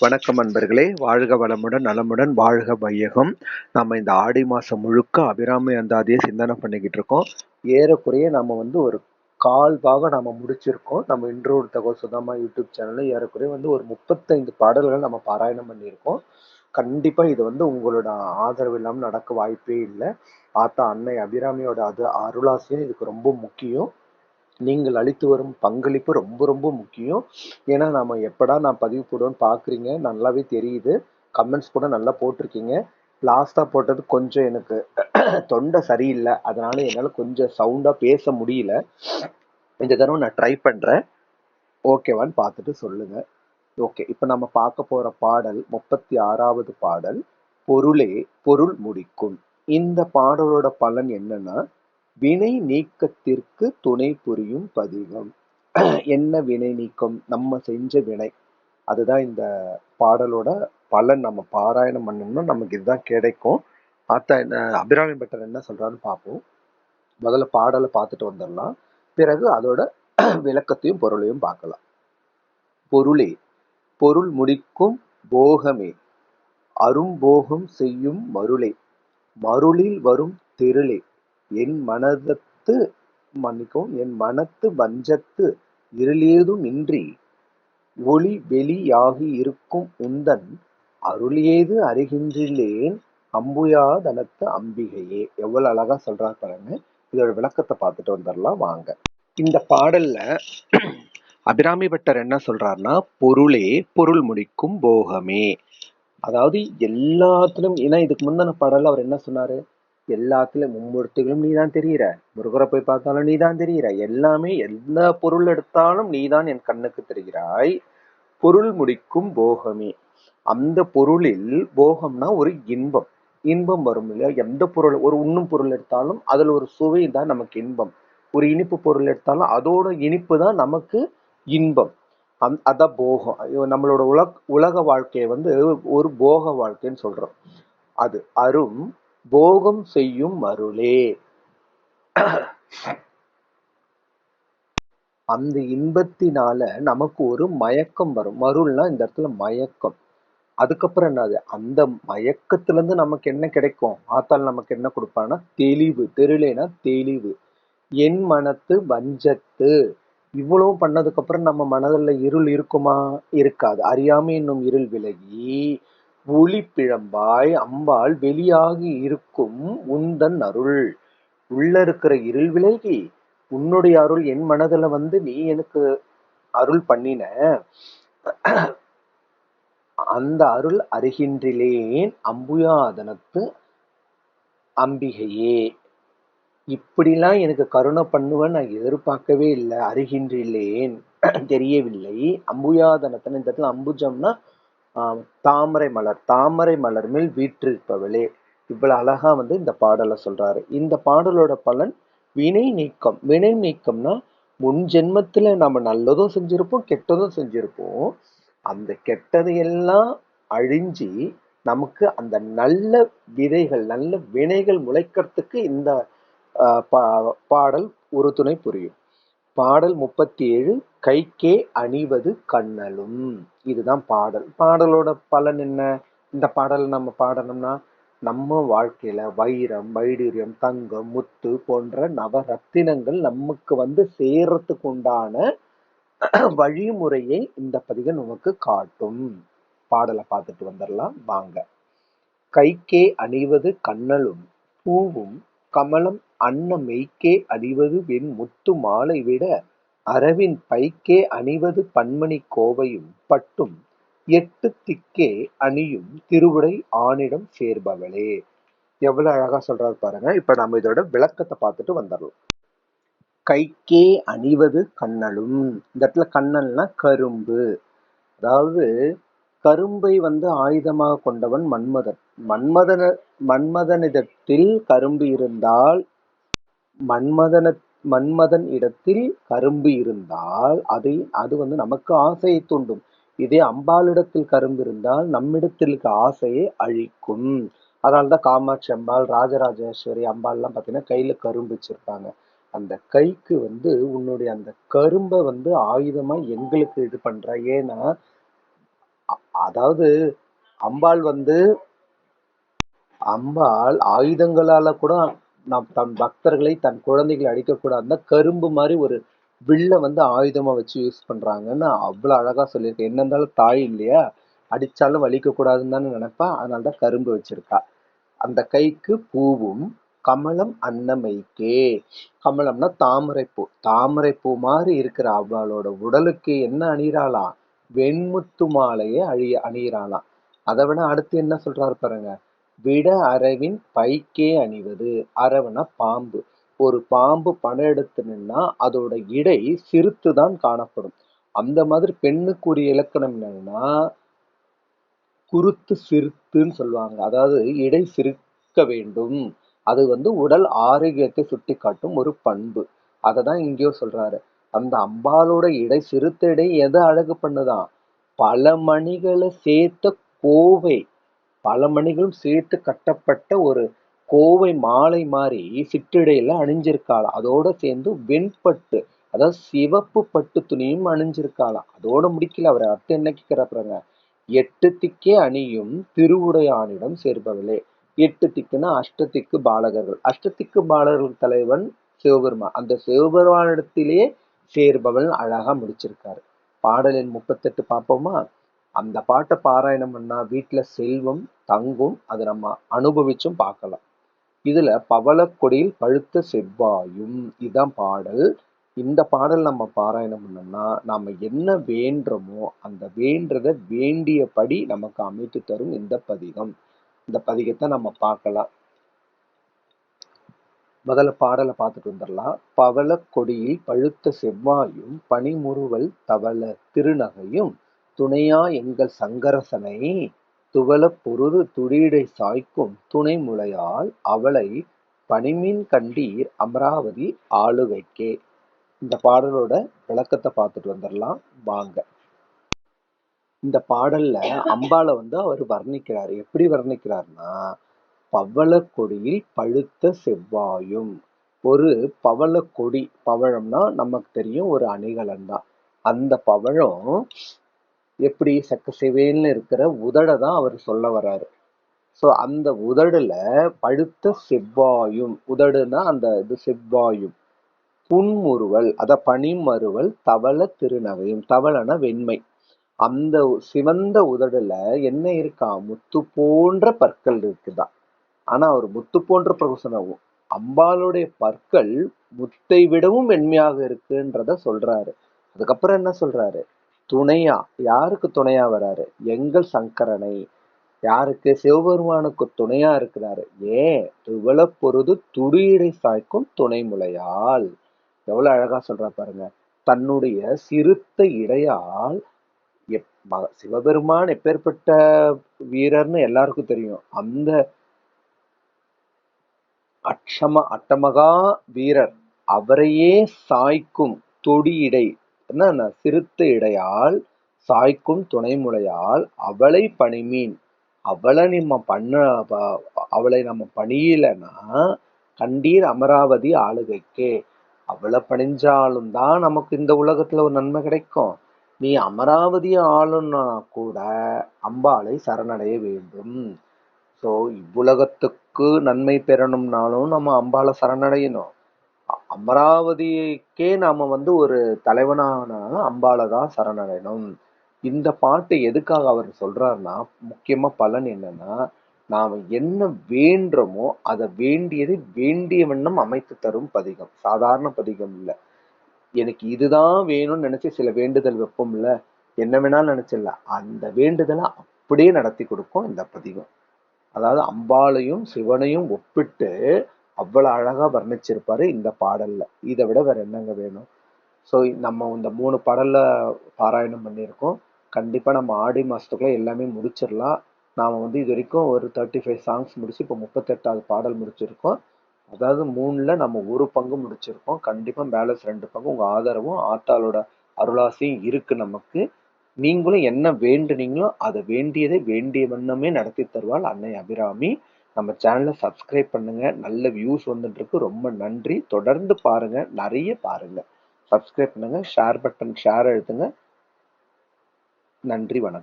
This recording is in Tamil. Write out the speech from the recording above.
வணக்கம் அன்பர்களே, வாழ்க வளமுடன், நலமுடன், வாழ்க வையகம். நம்ம இந்த ஆடி மாசம் முழுக்க அபிராமி அந்தாதியை சிந்தனை பண்ணிக்கிட்டு இருக்கோம். ஏறக்குறைய நம்ம ஒரு கால் பாகம் நம்ம முடிச்சிருக்கோம். நம்ம இன்றொரு தகவல் சுதாமா யூடியூப் சேனல்ல ஏறக்குறைய ஒரு 35 பாடல்கள் நம்ம பாராயணம் பண்ணியிருக்கோம். கண்டிப்பா இது உங்களோட ஆதரவு இல்லாமல் நடக்க வாய்ப்பே இல்லை. ஆத்தா அன்னை அபிராமியோட அருளாசியம் இதுக்கு ரொம்ப முக்கியம். நீங்கள் அளித்து வரும் பங்களிப்பு ரொம்ப ரொம்ப முக்கியம். ஏன்னா நாம எப்படா நான் பதிவு போடுவேன்னு பார்க்குறீங்க, நல்லாவே தெரியுது. கமெண்ட்ஸ் கூட நல்லா போட்டிருக்கீங்க. லாஸ்டா போட்டது கொஞ்சம் எனக்கு தொண்டை சரியில்லை, அதனால என்னால் கொஞ்சம் சவுண்டா பேச முடியல. இந்த தடவை நான் ட்ரை பண்றேன். ஓகேவான்னு பார்த்துட்டு சொல்லுங்க. ஓகே, இப்போ நம்ம பார்க்க போற பாடல் 36வது பாடல். பொருளே பொருள் முடிக்கும். இந்த பாடலோட பலன் என்னன்னா, வினை நீக்கத்திற்கு துணை புரியும் பதிகம். என்ன வினை நீக்கம்? நம்ம செஞ்ச வினை. அதுதான் இந்த பாடலோட பலன். நம்ம பாராயணம் பண்ணோம்னா நமக்கு இதுதான் கிடைக்கும். அபிராமி பட்டர் என்ன சொல்றான்னு பார்ப்போம். முதல்ல பாடலை பார்த்துட்டு வந்துடலாம். பிறகு அதோட விளக்கத்தையும் பொருளையும் பார்க்கலாம். பொருளே பொருள் முடிக்கும் போகமே, அரும்போகம் செய்யும் மருளே, மருளில் வரும் தெருளே, என் மனதத்து என் மனத்து வஞ்சத்து இருளேதும் இன்றி ஒளி வெளியாகி இருக்கும் உந்தன் அருளேது அறிகின்றேன் அம்புயாதனத்து அம்பிகையே. எவ்வளவு அழகா சொல்றாரு பாருங்க. இதோட விளக்கத்தை பார்த்துட்டு வந்துடலாம் வாங்க. இந்த பாடல்ல அபிராமி பட்டர் என்ன சொல்றாருன்னா, பொருளே பொருள் முடிக்கும் போகமே. அதாவது எல்லாத்திலும், ஏன்னா இதுக்கு முந்தின பாடல்ல அவர் என்ன சொன்னாரு? எல்லாத்துலயும் மும்மூர்த்திகளும் நீதான் தெரிகிற, முருகரை போய் பார்த்தாலும் நீதான் தெரிகிற, எல்லாமே எல்லா பொருள் எடுத்தாலும் நீதான் என் கண்ணுக்கு தெரிகிறாய். பொருள் முடிக்கும் போகமே. அந்த பொருளில் போகம்னா ஒரு இன்பம். இன்பம் வரும் இல்லையா? எந்த பொருள், ஒரு உண்ணும் பொருள் எடுத்தாலும் அதுல ஒரு சுவை தான் நமக்கு இன்பம். ஒரு இனிப்பு பொருள் எடுத்தாலும் அதோட இனிப்பு தான் நமக்கு இன்பம். அதான் போகம். நம்மளோட உலக வாழ்க்கையை ஒரு போக வாழ்க்கைன்னு சொல்றோம். அது அரும் போகம் செய்யும் மருளே. அந்த இன்பத்தினால நமக்கு ஒரு மயக்கம் வரும். மருள்னா இந்த இடத்துல மயக்கம். அதுக்கப்புறம் என்னது? அந்த மயக்கத்துல இருந்து நமக்கு என்ன கிடைக்கும்? ஆத்தாள் நமக்கு என்ன கொடுப்பான்னா தெளிவு. தெருளேனா தெளிவு. என் மனத்து வஞ்சத்து. இவ்வளவு பண்ணதுக்கு அப்புறம் நம்ம மனதில் இருள் இருக்குமா? இருக்காது. அறியாமை என்னும் இருள் விலகி ஒளி பிழம்பாய் அம்பாள் வெளியாகி இருக்கும் உந்தன் அருள். உள்ள இருக்கிற இருள் விலகி உன்னுடைய அருள் என் மனதுல நீ எனக்கு அருள் பண்ணின அந்த அருள் அறிகின்றிலேன் அம்புயாதனத்து அம்பிகையே. இப்படிலாம் எனக்கு கருணை பண்ணுவேன் நான் எதிர்பார்க்கவே இல்லை. அறிகின்றிலேன் தெரியவில்லை. அம்புயாதனத்தன், இந்த இடத்துல அம்புஜம்னா தாமரை மலர். தாமரை மலர் மேல் வீற்றிருப்பவளே. இவ்வளவு அழகா இந்த பாடலை சொல்றாரு. இந்த பாடலோட பலன் வினை நீக்கம். வினை நீக்கம்னா முன் ஜென்மத்துல நம்ம நல்லதும் செஞ்சிருப்போம், கெட்டதும் செஞ்சிருப்போம். அந்த கெட்டதையெல்லாம் அழிஞ்சி நமக்கு அந்த நல்ல விதைகள், நல்ல வினைகள் முளைக்கிறதுக்கு இந்த பாடல் ஒரு துணை புரியும். பாடல் 37 கைக்கே அணிவது கண்ணலும். இதுதான் பாடல். பாடலோட பலன் என்ன? இந்த பாடல் நம்ம பாடணும்னா நம்ம வாழ்க்கையில வைரம், வைடூரியம், தங்கம், முத்து போன்ற நவரத்தினங்கள் நமக்கு சேர்றதுக்கு உண்டான வழிமுறையை இந்த பதிகம் நமக்கு காட்டும். பாடலை பார்த்துட்டு வந்துடலாம் வாங்க. கைக்கே அணிவது கண்ணலும் பூவும் கமலம் அன்ன மெய்க்கே அணிவது வெண் முத்து மாலை விட அரவின் பைக்கே அணிவது பன்மணி கோவையும் பட்டும் எட்டு திக்கே அணியும் திருவுடை ஆணிடம் சேர்பவளே. எவ்வளவு அழகா சொல்றாரு பாருங்க. இப்ப நம்ம இதோட விளக்கத்தை பார்த்துட்டு வந்துடலாம். கைக்கே அணிவது கண்ணலும். இந்த இடத்துல கண்ணல்னா கரும்பு. அதாவது கரும்பை ஆயுதமாக கொண்டவன் மன்மதன். மன்மதனிடத்தில் கரும்பு இருந்தால், மன்மதன் இடத்தில் கரும்பு இருந்தால் அது நமக்கு ஆசையை தூண்டும். இதே அம்பாளிடத்தில் கரும்பு இருந்தால் நம்மிடத்தில் ஆசையை அழிக்கும். அதனால்தான் காமாட்சி அம்பாள், ராஜராஜேஸ்வரி அம்பாள் எல்லாம் பார்த்தீங்கன்னா கையில கரும்பு வச்சிருப்பாங்க. அந்த கைக்கு உன்னுடைய அந்த கரும்பை ஆயுதமா எங்களுக்கு இது பண்ற. ஏன்னா அதாவது அம்பாள் வந்து அம்பாள் ஆயுதங்களால கூட தன் பக்தர்களை தன் குழந்தைகளை அடிக்கக்கூடாதுன்னா கரும்பு மாதிரி ஒரு வில்ல வந்து ஆயுதமா வச்சு யூஸ் பண்றாங்கன்னு அவ்வளவு அழகா சொல்லியிருக்கேன். என்ன இருந்தாலும் தாய் இல்லையா, அடிச்சாலும் வலிக்க கூடாதுன்னு தானே நினைப்பா, அதனாலதான் கரும்பு வச்சிருக்கா. அந்த கைக்கு பூவும் கமலம் அன்னமைக்கே. கமலம்னா தாமரைப்பூ. தாமரைப்பூ மாதிரி இருக்கிற அவளோட உடலுக்கு என்ன அணியிறாளாம்? வெண்முத்து மாலையை அணியிறாளாம். அதை விட அடுத்து என்ன சொல்றாரு பாருங்க. விட அரவின் பைக்கே அணிவது. அரவன பாம்பு. ஒரு பாம்பு படம் எடுத்து நின்னா அதோட இடை சிறுத்துதான் காணப்படும். அந்த மாதிரி பெண்ணுக்குரிய இலக்கணம் என்னன்னா குருத்து சிறுத்துன்னு சொல்லுவாங்க. அதாவது இடை சிறுக்க வேண்டும். அது வந்து உடல் ஆரோக்கியத்தை சுட்டி காட்டும் ஒரு பண்பு. அததான் இங்கேயோ சொல்றாரு. அந்த அம்பாலோட இடை சிறுத்த இடை எதை அழகு பண்ணுதான்? பல மணிகளை சேர்த்த கோவை. பல மணிகளும் சேர்த்து கட்டப்பட்ட ஒரு கோவை மாலை மாதிரி சிற்றிடையில அணிஞ்சிருக்காளாம். அதோட சேர்ந்து வெண்பட்டு, அதாவது சிவப்பு பட்டு துணியும் அணிஞ்சிருக்காளாம். அதோட முடிக்கல. அவர் அடுத்து என்ன கேட்கிறாருங்க. எட்டு திக்கே அணியும் திருவுடையானிடம் சேர்பவளே. எட்டு திக்குன்னா அஷ்டத்திக்கு பாலகர்கள். அஷ்டத்திக்கு பாலகர்கள் தலைவன் சிவபெருமான். அந்த சிவபெருமானிடத்திலேயே சேர்பவள் அழகா முடிச்சிருக்காரு. பாடலின் 38 பார்ப்போமா? அந்த பாட்டை பாராயணம் பண்ணா வீட்டுல செல்வம் தங்கும். அதை நம்ம அனுபவிச்சும் பார்க்கலாம். இதுல பவளக்கொடியில் பழுத்த செவ்வாயும், இதுதான் பாடல். இந்த பாடல் நம்ம பாராயணம் பண்ணோம்னா நாம என்ன வேண்டுமோ அந்த வேண்டத வேண்டியபடி நமக்கு அமைத்து தரும் இந்த பதிகம். இந்த பதிகத்தை நம்ம பார்க்கலாம். முதல்ல பாடலை பார்த்துட்டு வந்துடலாம். பவள கொடியில் பழுத்த செவ்வாயும் பனிமுறுவல் தவள திருநகையும் துணையா எங்கள் சங்கரசனை துவள பொருது துடியடை சாய்க்கும் துணை முளையால் அவளை பனிமீன் கண்டீர் அமராவதி ஆளுகைக்கே. இந்த பாடலோட விளக்கத்தை பார்த்துட்டு வந்துடலாம் வாங்க. இந்த பாடல்ல அம்பாளை வந்து அவர் வர்ணிக்கிறாரு. எப்படி வர்ணிக்கிறாருன்னா, பவள கொடியில் பழுத்த செவ்வாயும். ஒரு பவள கொடி, பவழம்னா நமக்கு தெரியும் ஒரு அணிகலன் தான். அந்த பவழம் எப்படி செக்க செவேல்னு இருக்கிற உதட தான் அவர் சொல்ல வர்றாரு. சோ அந்த உதடுல பழுத்த செவ்வாயும், உதடுனா அந்த இது செவ்வாயும், புன்முறுவல் அத பனிமறுவல் தவள திருநகையும். தவளன வெண்மை. அந்த சிவந்த உதடுல என்ன இருக்கா? முத்து போன்ற பற்கள் இருக்குதான். ஆனா அவர் முத்து போன்ற பிரகசனம், அம்பாளுடைய பற்கள் முத்தை விடவும் வெண்மையாக இருக்குன்றத சொல்றாரு. அதுக்கப்புறம் என்ன சொல்றாரு? துணையா, யாருக்கு துணையா வராரு? எங்கள் சங்கரனை. யாருக்கு? சிவபெருமானுக்கு துணையா இருக்கிறாரு. ஏன்? துவள பொருது துடியடை சாய்க்கும் துணை முலையால். எவ்வளவு அழகா சொல்றா பாருங்க. தன்னுடைய சிறுத்த இடையால் சிவபெருமான் எப்பேற்பட்ட வீரர்னு எல்லாருக்கும் தெரியும். அந்த அட்டமகா வீரர் அவரையே சாய்க்கும் தொடி இடை, என்ன சிறுத்த இடையால் சாய்க்கும் துணைமுலையால் அவளை பணிமீன். அவளை அவளை நம்ம பணியலன்னா கண்டீர் அமராவதி ஆளுகைக்கே. அவளை பணிஞ்சாலும் தான் நமக்கு இந்த உலகத்துல ஒரு நன்மை கிடைக்கும். நீ அமராவதியை ஆளுன்னா கூட அம்பாளை சரணடைய வேண்டும். ஸோ இவ்வுலகத்துக்கு நன்மை பெறணும்னாலும் நம்ம அம்பாளை சரணடையணும். அமராவதிக்கே நாம வந்து ஒரு தலைவனானாலும் அம்பாளை தான் சரணடையணும். இந்த பாட்டு எதுக்காக அவர் சொல்றாருன்னா, முக்கியமா பலன் என்னன்னா, நாம என்ன வேண்டுமோ அதை வேண்டியதை வேண்டிய வண்ணம் அமைத்து தரும் பதிகம். சாதாரண பதிகம் இல்லை. எனக்கு இதுதான் வேணும்னு நினைச்சு சில வேண்டுதல் வைப்போம்ல, என்ன வேணாலும் நினைச்சிடல, அந்த வேண்டுதலை அப்படியே நடத்தி கொடுக்கும் இந்த பதிகம். அதாவது அம்பாளையும் சிவனையும் ஒப்பிட்டு அவ்வளவு அழகா வர்ணிச்சிருப்பாரு இந்த பாடல்ல. இதை விட வேற என்னங்க வேணும்? ஸோ நம்ம இந்த 3 பாடல்ல பாராயணம் பண்ணியிருக்கோம். கண்டிப்பா நம்ம ஆடி மாசத்துக்குள்ள எல்லாமே முடிச்சிடலாம். நாம வந்து இது வரைக்கும் ஒரு 35 சாங்ஸ் முடிச்சு இப்போ 38வது பாடல் முடிச்சிருக்கோம். அதாவது 3ல நம்ம ஒரு பங்கு முடிச்சிருக்கோம். கண்டிப்பா பேலன்ஸ் 2 பங்கு உங்க ஆதரவும் ஆத்தாளோட அருளாசியும் இருக்கு நமக்கு. நீங்களும் என்ன வேண்டுனீங்களோ அதை வேண்டியதை வேண்டிய வண்ணமே நடத்தி தருவாள் அன்னை அபிராமி. நம்ம சேனலை சப்ஸ்கிரைப் பண்ணுங்க. நல்ல வியூஸ் வந்துட்டு இருக்கு. ரொம்ப நன்றி. தொடர்ந்து பாருங்க, நிறைய பாருங்க. சப்ஸ்கிரைப் பண்ணுங்க, ஷேர் பட்டன் ஷேர் அழுத்துங்க. நன்றி, வணக்கம்.